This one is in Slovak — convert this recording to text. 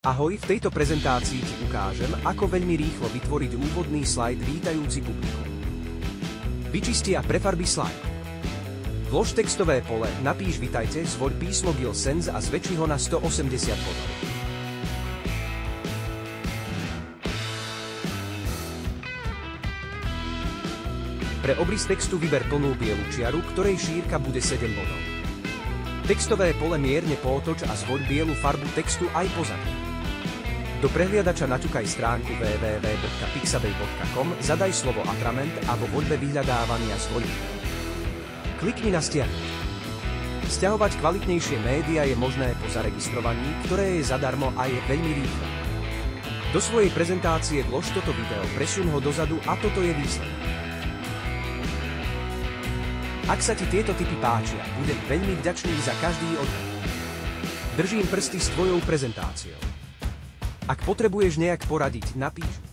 Ahoj, v tejto prezentácii ti ukážem, ako veľmi rýchlo vytvoriť úvodný slajd vítajúci publikum. Vyčisti a prefarbi slajd. Vlož textové pole, napíš Vitajte, zvoľ písmo GIL-SENS a zväčši ho na 180 bodov. Pre obrys textu vyber plnú bielu čiaru, ktorej šírka bude 7 bodov. Textové pole mierne pootoč a zvoľ bielu farbu textu aj pozadie. Do prehliadača naťukaj stránku www.pixabay.com, zadaj slovo atrament a vo voľbe vyhľadávania zvoľ. Klikni na stiahnuť. Sťahovať kvalitnejšie média je možné po zaregistrovaní, ktoré je zadarmo a je veľmi rýchle. Do svojej prezentácie vlož toto video, presun ho dozadu a toto je výsledok. Ak sa ti tieto tipy páčia, budem veľmi vďačný za každý odber. Držím prsty s tvojou prezentáciou. Ak potrebuješ nejak poradiť, napíš.